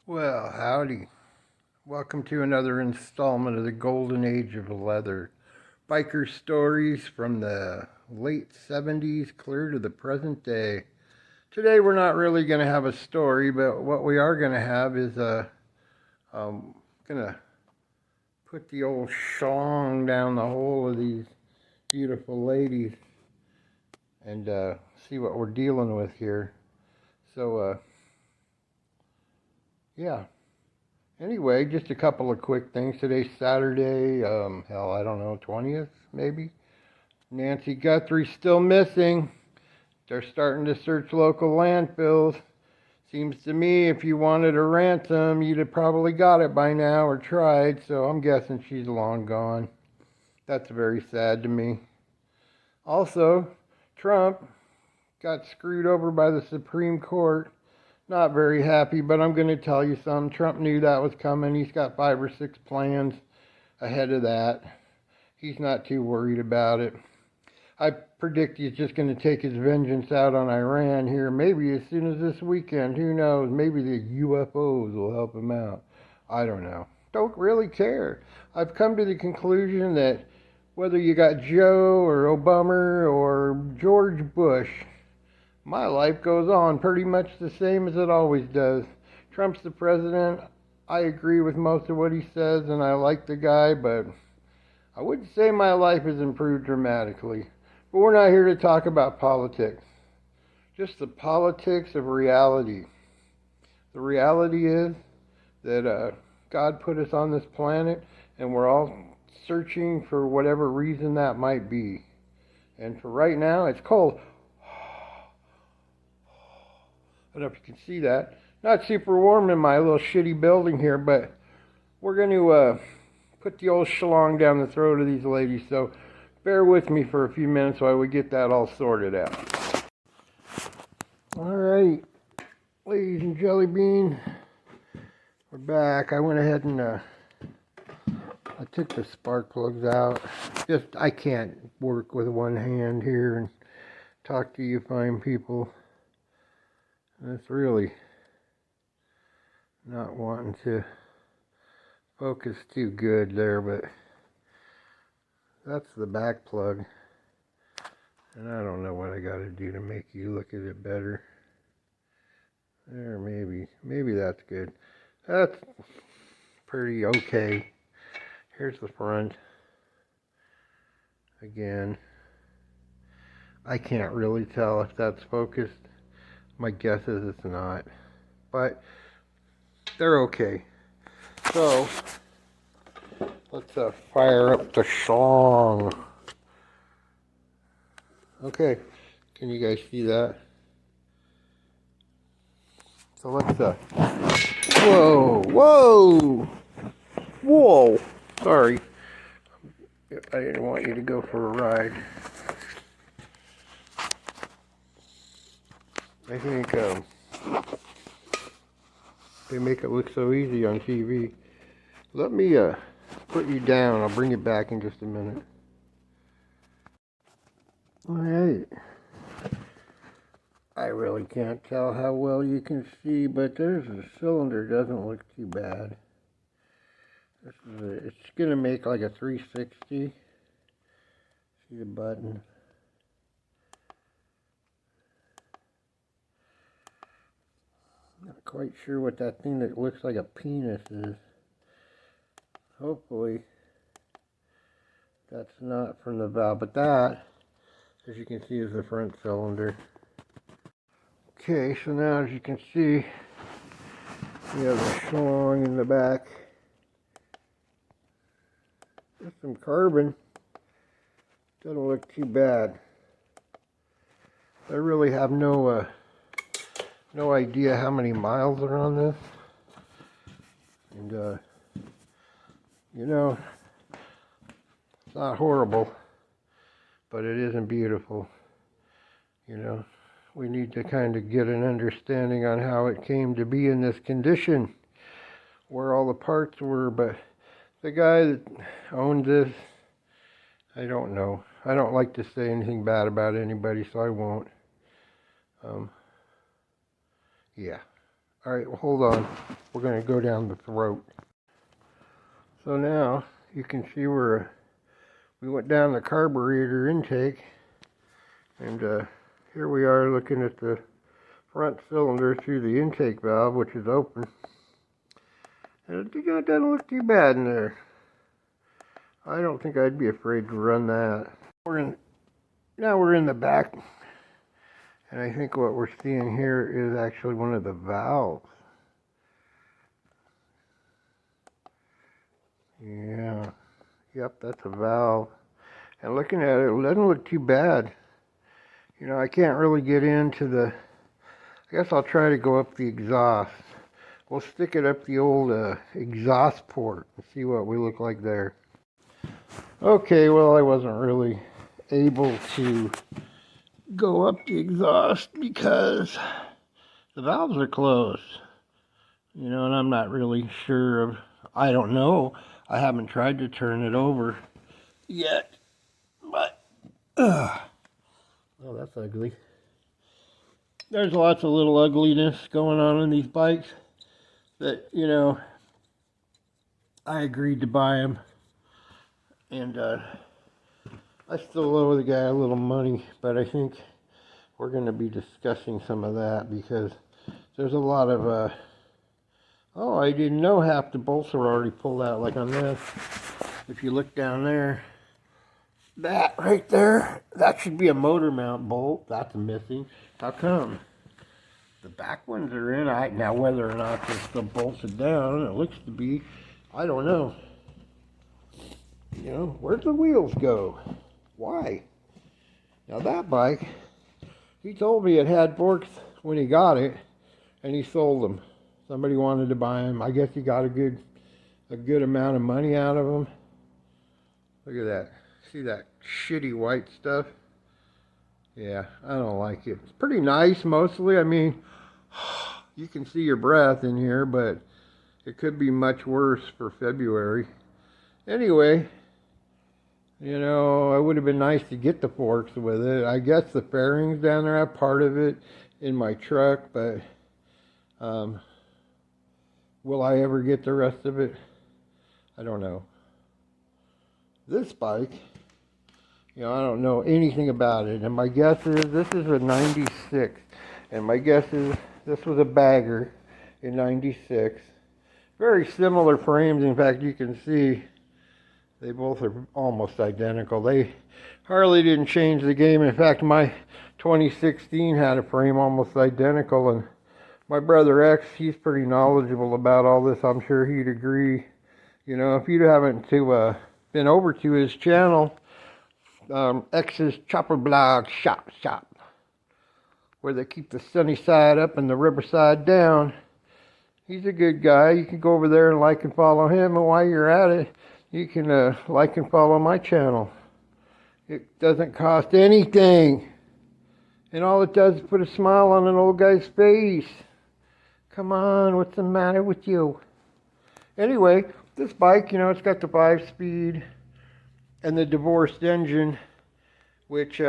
Well, howdy. Welcome to another installment of the Golden Age of Leather. Biker stories from the late 70s clear to the present day. Today we're not really going to have a story, but what we are going to have is going to put the old schlong down the hole of these beautiful ladies and see what we're dealing with here. So, yeah. Anyway, just a couple of quick things. Today's Saturday, I don't know, 20th maybe. Nancy Guthrie's still missing. They're starting to search local landfills. Seems to me if you wanted a ransom, you'd have probably got it by now or tried, so I'm guessing she's long gone. That's very sad to me. Also, Trump got screwed over by the Supreme Court. Not very happy, but I'm going to tell you something. Trump knew that was coming. He's got 5 or 6 plans ahead of that. He's not too worried about it. I predict he's just going to take his vengeance out on Iran here, maybe as soon as this weekend. Who knows? Maybe the UFOs will help him out. I don't know. Don't really care. I've come to the conclusion that whether you got Joe or Obama or George Bush, my life goes on pretty much the same as it always does. Trump's the president. I agree with most of what he says, and I like the guy, but I wouldn't say my life has improved dramatically. But we're not here to talk about politics. Just the politics of reality. The reality is that God put us on this planet, and we're all searching for whatever reason that might be. And for right now, it's cold. I don't know if you can see that. Not super warm in my little shitty building here, but we're going to put the old schlong down the throat of these ladies. So bear with me for a few minutes while we get that all sorted out. All right, ladies and jelly bean, we're back. I went ahead and I took the spark plugs out. I can't work with one hand here and talk to you fine people. That's really not wanting to focus too good there, but that's the back plug. And I don't know what I got to do to make you look at it better. There, maybe that's good. That's pretty okay. Here's the front. Again, I can't really tell if that's focused. My guess is it's not, but they're okay. So let's fire up the song. Okay, can you guys see that? So let's whoa. Sorry, I didn't want you to go for a ride. I think they make it look so easy on TV. Let me put you down. I'll bring you back in just a minute. Alright. I really can't tell how well you can see, but there's a cylinder. Doesn't look too bad. It's going to make like a 360. See the button? Not quite sure what that thing that looks like a penis is. Hopefully that's not from the valve, but that, as you can see, is the front cylinder. Okay, so now as you can see, we have a schlong in the back. There's some carbon. Doesn't look too bad. I really have no idea how many miles are on this. And, you know, it's not horrible, but it isn't beautiful. You know, we need to kind of get an understanding on how it came to be in this condition, where all the parts were, but the guy that owned this, I don't know. I don't like to say anything bad about anybody, so I won't. Yeah. Alright, well, hold on. We're going to go down the throat. So now you can see where we went down the carburetor intake, and here we are looking at the front cylinder through the intake valve, which is open. And it doesn't look too bad in there. I don't think I'd be afraid to run that. Now we're in the back, and I think what we're seeing here is actually one of the valves. Yeah, yep, that's a valve. And looking at it, it doesn't look too bad. You know, I can't really get into the, I guess I'll try to go up the exhaust. We'll stick it up the old exhaust port and see what we look like there. Okay, well, I wasn't really able to go up the exhaust because the valves are closed. You know, and I'm not really sure of, I don't know. I haven't tried to turn it over yet, but, oh, that's ugly. There's lots of little ugliness going on in these bikes that, you know, I agreed to buy them, and I still owe the guy a little money, but I think we're going to be discussing some of that because there's a lot of, oh, I didn't know half the bolts are already pulled out, like on this. If you look down there, that right there, that should be a motor mount bolt. That's missing. How come? The back ones are in. Now whether or not they're still bolted down, it looks to be, I don't know. You know, where'd the wheels go? Why? Now that bike, he told me it had forks when he got it, and he sold them. Somebody wanted to buy them. I guess he got a good amount of money out of them. Look at that. See that shitty white stuff? Yeah, I don't like it. It's pretty nice mostly. I mean, you can see your breath in here, but it could be much worse for February. Anyway, you know, it would have been nice to get the forks with it. I guess the fairings down there, I have part of it in my truck, but will I ever get the rest of it? I don't know. This bike, you know, I don't know anything about it, and my guess is this is a 96, and my guess is this was a bagger in 96. Very similar frames. In fact, you can see they both are almost identical. Harley didn't change the game. In fact, my 2016 had a frame almost identical, and my brother X, he's pretty knowledgeable about all this. I'm sure he'd agree. You know, if you haven't been over to his channel, X's Chopper Blog Shop, where they keep the sunny side up and the river side down. He's a good guy. You can go over there and like and follow him, and while you're at it, you can like and follow my channel. It doesn't cost anything, and all it does is put a smile on an old guy's face. Come on, what's the matter with you? Anyway, this bike, you know, it's got the 5-speed and the divorced engine, which,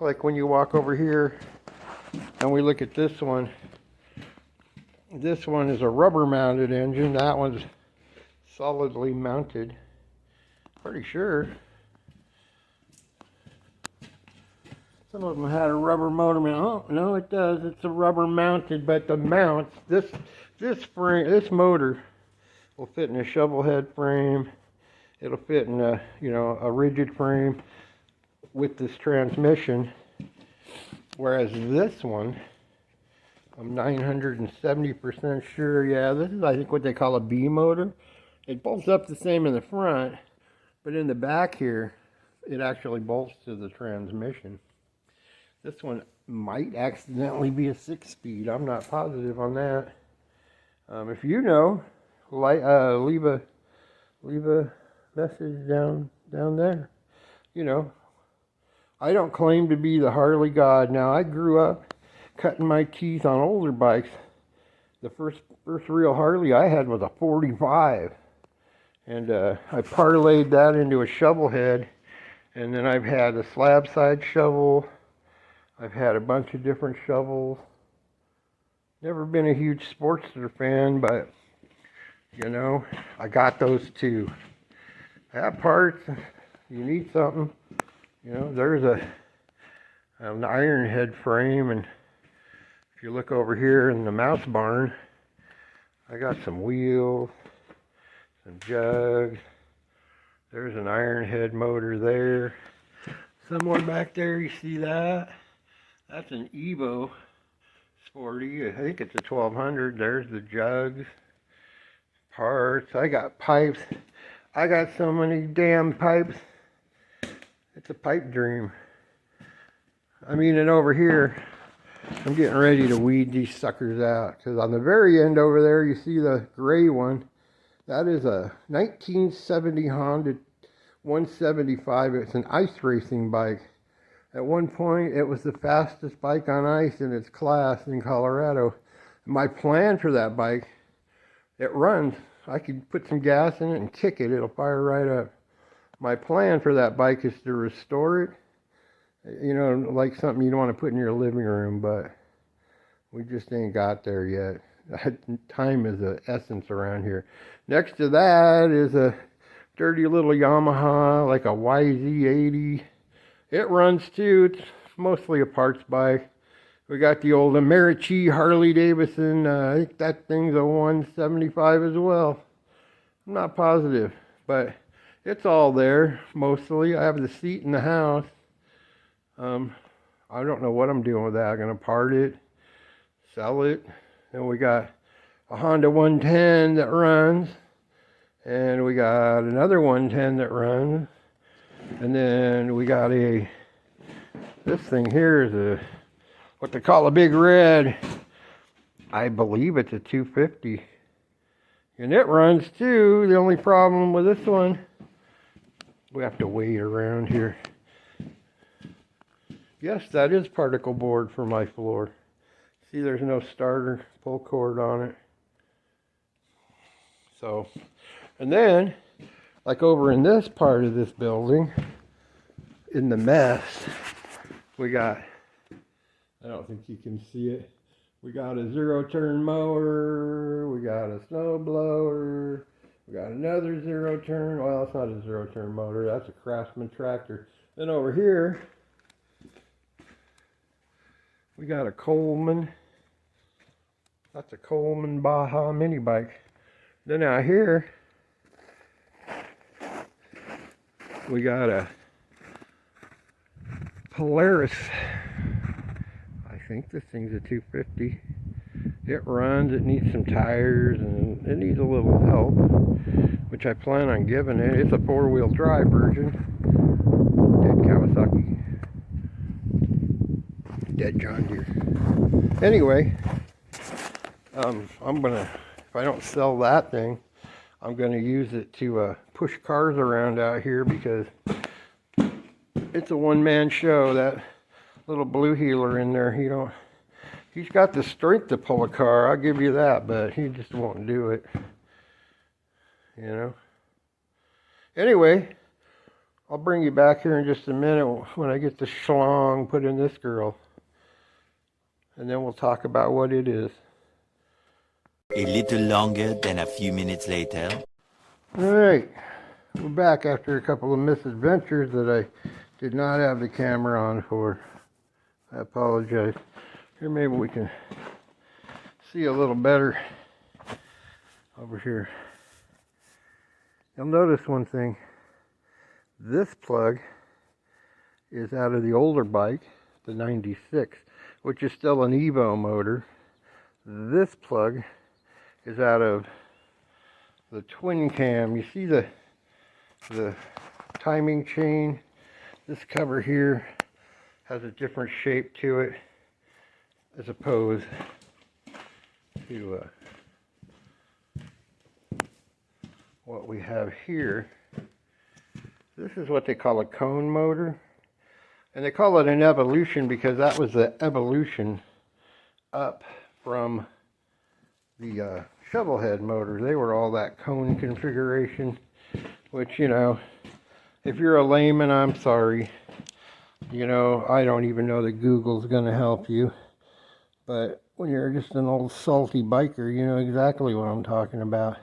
like when you walk over here and we look at this one is a rubber mounted engine. That one's solidly mounted. Pretty sure. Some of them had a rubber motor mount. Oh, no, it does. It's a rubber mounted, but the mounts, this motor will fit in a shovel head frame. It'll fit in a, you know, a rigid frame with this transmission. Whereas this one, I'm 970% sure, yeah, this is, I think, what they call a B motor. It bolts up the same in the front, but in the back here, it actually bolts to the transmission. This one might accidentally be a 6-speed. I'm not positive on that. If you know, leave a message down there. You know, I don't claim to be the Harley god. Now, I grew up cutting my teeth on older bikes. The first real Harley I had was a 45, and I parlayed that into a shovel head, and then I've had a slab side shovel. I've had a bunch of different shovels. Never been a huge Sportster fan, but, you know, I got those too. Have parts, you need something. You know, there's an iron head frame, and if you look over here in the mouse barn, I got some wheels, some jugs. There's an iron head motor there. Somewhere back there, you see that? That's an Evo Sporty. I think it's a 1200. There's the jugs, parts. I got pipes. I got so many damn pipes. It's a pipe dream. I mean, and over here, I'm getting ready to weed these suckers out, because on the very end over there, you see the gray one. That is a 1970 Honda 175. It's an ice racing bike. At one point, it was the fastest bike on ice in its class in Colorado. My plan for that bike, it runs. I could put some gas in it and kick it. It'll fire right up. My plan for that bike is to restore it. You know, like something you'd want to put in your living room, but we just ain't got there yet. Time is the essence around here. Next to that is a dirty little Yamaha, like a YZ80. It runs too. It's mostly a parts bike. We got the old Americi Harley Davidson. I think that thing's a 175 as well. I'm not positive, but it's all there mostly. I have the seat in the house. I don't know what I'm doing with that. I'm going to part it, sell it. And we got a Honda 110 that runs. And we got another 110 that runs. And then we got this thing here is what they call a big red. I believe it's a 250. And it runs too. The only problem with this one, we have to wait around here. Yes, that is particle board for my floor. See, there's no starter pull cord on it. So, and then, like over in this part of this building, in the mess, we got, I don't think you can see it, we got a zero-turn mower, we got a snow blower, we got another zero-turn, well, it's not a zero-turn motor, that's a Craftsman tractor. Then over here, we got a Coleman. That's a Coleman Baja mini bike. Then out here, we got a Polaris. I think this thing's a 250. It runs, it needs some tires, and it needs a little help, which I plan on giving it. It's a four-wheel drive version. Dead Kawasaki. Dead John Deere. Anyway, I'm gonna, if I don't sell that thing, I'm gonna use it to push cars around out here, because it's a one-man show. That little blue heeler in there, he's got the strength to pull a car, I'll give you that, but he just won't do it, you know. Anyway, I'll bring you back here in just a minute when I get the schlong put in this girl. And then we'll talk about what it is. A little longer than a few minutes later. Alright, we're back after a couple of misadventures that I did not have the camera on for. I apologize. Here, maybe we can see a little better over here. You'll notice one thing. This plug is out of the older bike, the 96. Which is still an Evo motor. This plug is out of the twin cam. You see the timing chain? This cover here has a different shape to it as opposed to what we have here. This is what they call a cone motor. And they call it an evolution because that was the evolution up from the shovel head motor. They were all that cone configuration, which, you know, if you're a layman, I'm sorry. You know, I don't even know that Google's going to help you. But when you're just an old salty biker, you know exactly what I'm talking about.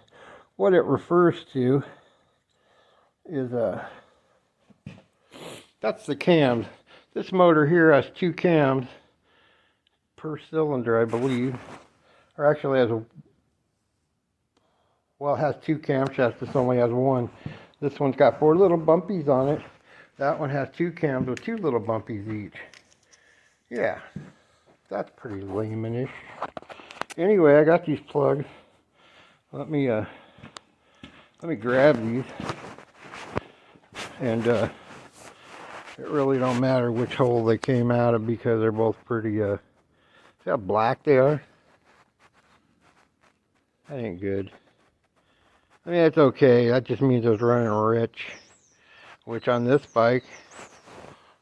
What it refers to is that's the cams. This motor here has 2 cams per cylinder, I believe. Or actually has it has 2 camshafts. This only has 1. This one's got 4 little bumpies on it. That one has 2 cams with 2 little bumpies each. Yeah, that's pretty layman-ish. Anyway, I got these plugs. Let me grab these, and it really don't matter which hole they came out of because they're both pretty. See how black they are? That ain't good. I mean, it's okay. That just means I was running rich, which on this bike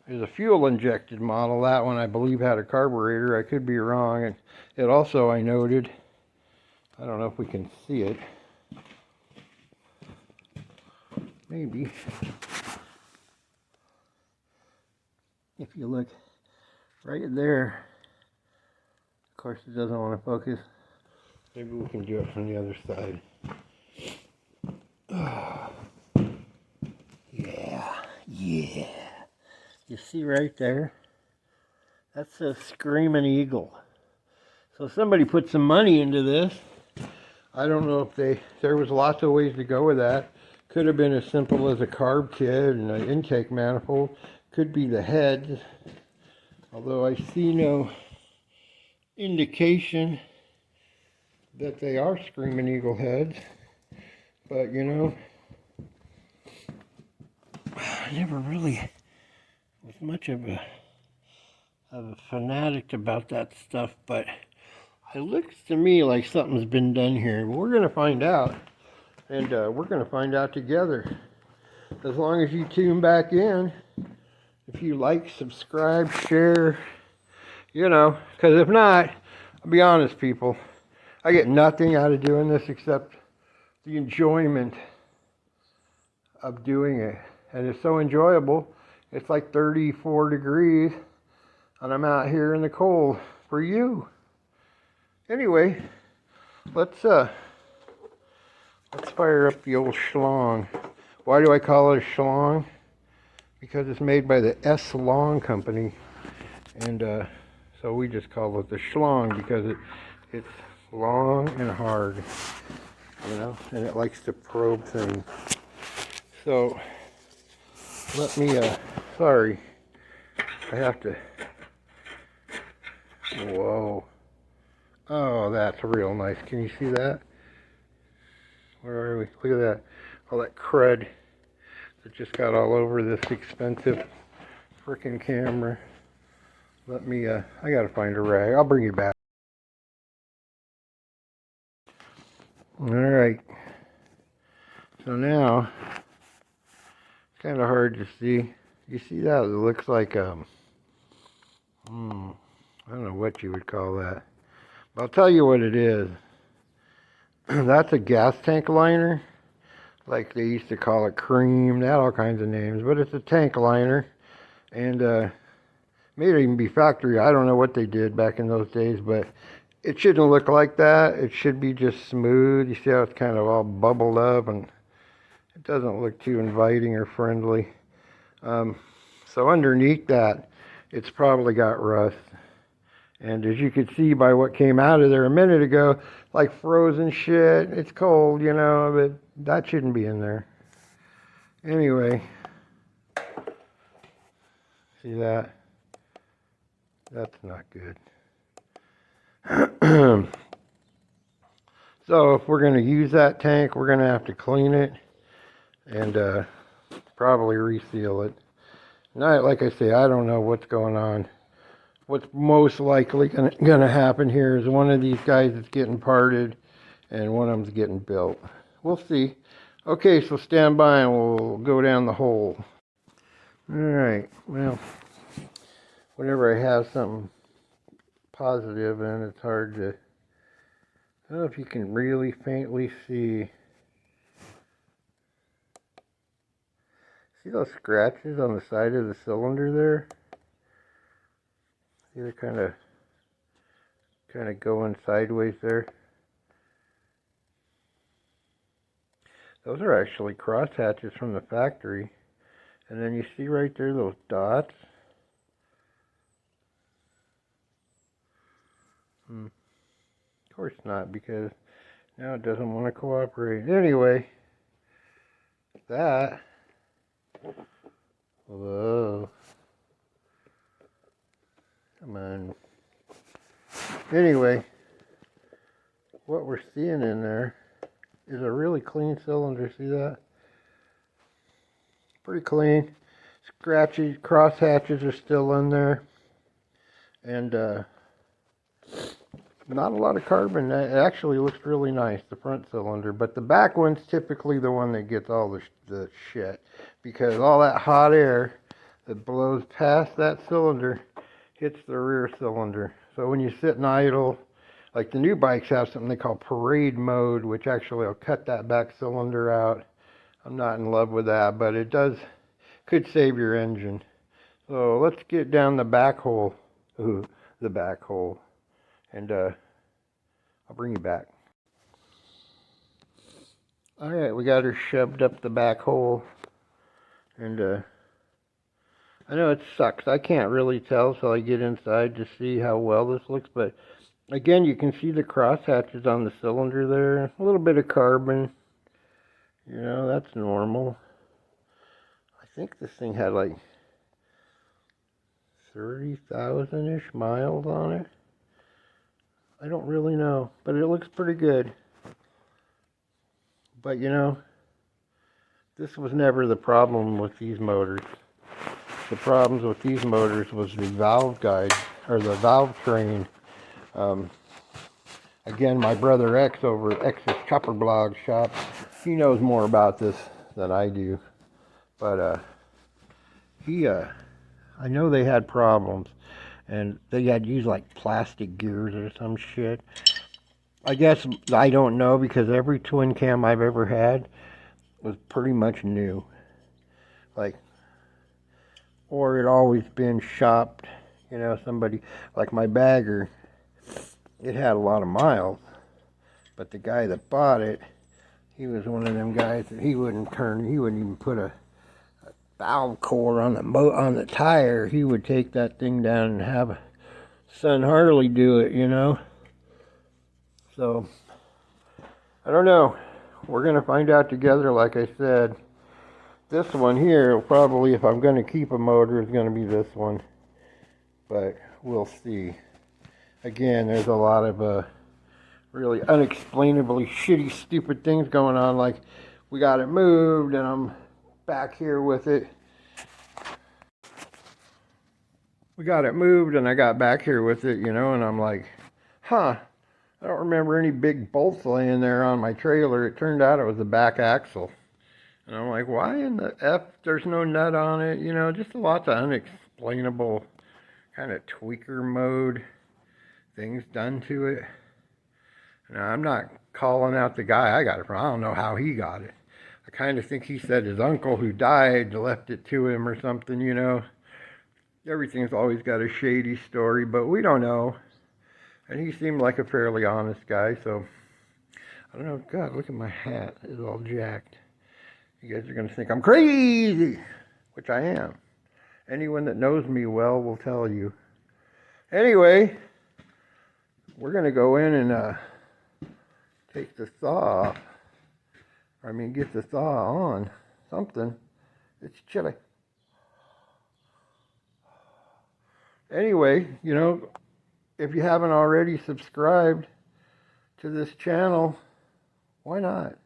is a fuel injected model. That one I believe had a carburetor. I could be wrong. And it also, I noted, I don't know if we can see it. Maybe. If you look right there, of course it doesn't want to focus. Maybe we can do it from the other side. Yeah. You see right there? That's a screaming eagle. So somebody put some money into this. I don't know if there was lots of ways to go with that. Could have been as simple as a carb kit and an intake manifold. Could be the heads. Although I see no indication that they are Screaming Eagle heads. But you know, I never really was much of a fanatic about that stuff, but it looks to me like something's been done here. We're going to find out, and we're going to find out together. As long as you tune back in, if you like, subscribe, share, you know, because if not, I'll be honest, people, I get nothing out of doing this except the enjoyment of doing it. And it's so enjoyable. It's like 34 degrees, and I'm out here in the cold for you. Anyway, let's fire up the old schlong. Why do I call it a schlong? Because it's made by the S. Long Company, and so we just call it the schlong because it's long and hard, you know, and it likes to probe things. So let me, sorry, I have to, whoa. Oh, that's real nice. Can you see that? Where are we? Look at that. All that crud that just got all over this expensive frickin' camera. Let me, I gotta find a rag. I'll bring you back. Alright. So now, it's kind of hard to see. You see that? It looks like, I don't know what you would call that. But I'll tell you what it is. That's a gas tank liner. Like they used to call it cream. They had all kinds of names. But it's a tank liner. And may even be factory. I don't know what they did back in those days. But it shouldn't look like that. It should be just smooth. You see how it's kind of all bubbled up. And it doesn't look too inviting or friendly. So underneath that, it's probably got rust. And as you could see by what came out of there a minute ago, like frozen shit, it's cold, you know, but that shouldn't be in there. Anyway, see that? That's not good. So if we're going to use that tank, we're going to have to clean it and probably reseal it. Now, like I say, I don't know what's going on. What's most likely going to happen here is one of these guys is getting parted and one of them's getting built. We'll see. Okay, so stand by and we'll go down the hole. Alright, well, whenever I have something positive and it's hard to, I don't know if you can really faintly see. See those scratches on the side of the cylinder there? See, they're kind kind of going sideways there. Those are actually cross hatches from the factory. And then you see right there those dots. Of course not, because now it doesn't want to cooperate. Anyway, that. Whoa. Come on. Anyway, what we're seeing in there is a really clean cylinder. See that? Pretty clean. Scratchy cross hatches are still in there. And not a lot of carbon. It actually looks really nice, the front cylinder. But the back one's typically the one that gets all the shit. Because all that hot air that blows past that cylinder hits the rear cylinder. So when you sit in idle, like the new bikes have something they call parade mode, which actually will cut that back cylinder out. I'm not in love with that, but it could save your engine. So let's get down the back hole. Ooh, the back hole. And I'll bring you back. Alright, we got her shoved up the back hole. And I know it sucks. I can't really tell till I get inside to see how well this looks, but again, you can see the cross hatches on the cylinder there. A little bit of carbon. You know, that's normal. I think this thing had like 30,000-ish miles on it. I don't really know, but it looks pretty good. But you know, this was never the problem with these motors. The problems with these motors was the valve guide, or the valve train. Again, my brother X over at X's Chopper Blog shop, he knows more about this than I do. But I know they had problems, and they had used like plastic gears or some shit. I guess I don't know, because every twin cam I've ever had was pretty much new. Like, or it always been shopped. You know, somebody like my bagger, it had a lot of miles, but the guy that bought it, he was one of them guys that he wouldn't even put a valve core on the tire. He would take that thing down and have son Harley do it, you know. So I don't know. We're gonna find out together. Like I said, this one here will probably, if I'm gonna keep a motor, is gonna be this one. But we'll see. Again, there's a lot of really unexplainably shitty, stupid things going on. Like, we got it moved, and I'm back here with it. We got it moved, and I got back here with it, you know, and I'm like, huh, I don't remember any big bolts laying there on my trailer. It turned out it was the back axle. And I'm like, why in the F there's no nut on it? You know, just lots of unexplainable kind of tweaker mode things done to it. Now, I'm not calling out the guy I got it from. I don't know how he got it. I kind of think he said his uncle who died left it to him or something, you know. Everything's always got a shady story, but we don't know. And he seemed like a fairly honest guy, so I don't know. God, look at my hat. It's all jacked. You guys are going to think I'm crazy, which I am. Anyone that knows me well will tell you. Anyway, we're going to go in and take the saw off. I mean, get the saw on. Something. It's chilly. Anyway, you know, if you haven't already subscribed to this channel, why not?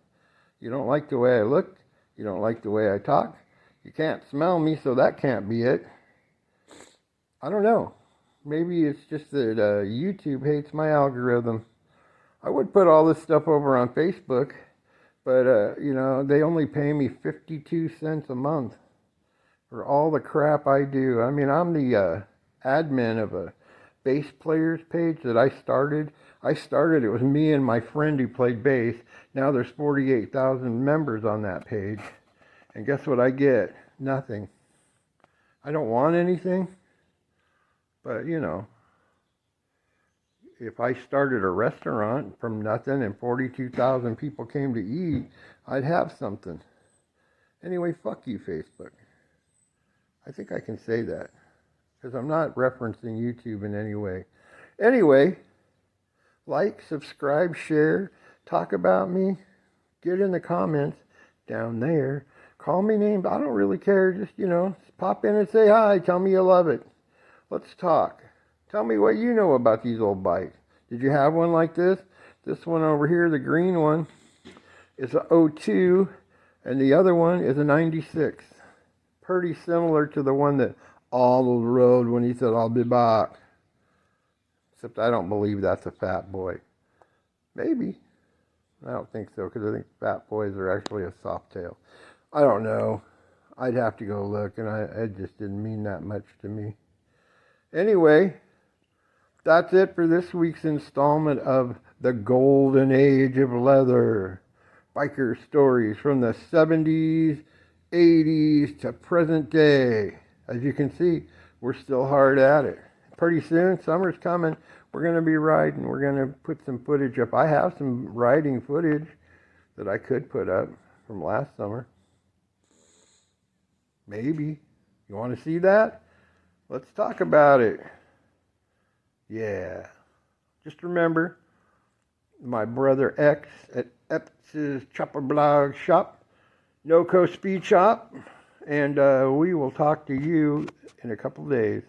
You don't like the way I look. You don't like the way I talk. You can't smell me, so that can't be it. I don't know. Maybe it's just that YouTube hates my algorithm. I would put all this stuff over on Facebook, but, you know, they only pay me 52 cents a month for all the crap I do. I mean, I'm the admin of a bass players page that I started. It was me and my friend who played bass. Now there's 48,000 members on that page. And guess what I get? Nothing. I don't want anything. But, you know, if I started a restaurant from nothing and 42,000 people came to eat, I'd have something. Anyway, fuck you, Facebook. I think I can say that because I'm not referencing YouTube in any way. Anyway, like, subscribe, share, talk about me, get in the comments down there. Call me names. I don't really care. Just, pop in and say hi. Tell me you love it. Let's talk. Tell me what you know about these old bikes. Did you have one like this? This one over here, the green one, is a '02, and the other one is a '96. Pretty similar to the one that Arnold rode when he said, "I'll be back." Except I don't believe that's a Fat Boy. Maybe. I don't think so, because I think Fat Boys are actually a soft tail. I don't know. I'd have to go look, and it just didn't mean that much to me. Anyway, that's it for this week's installment of The Golden Age of Leather. Biker stories from the 70s, 80s to present day. As you can see, we're still hard at it. Pretty soon, summer's coming. We're going to be riding. We're going to put some footage up. I have some riding footage that I could put up from last summer. Maybe. You want to see that? Let's talk about it. Yeah. Just remember, my brother X at X's Chopper Blog Shop, NoCo Speed Shop, and we will talk to you in a couple days.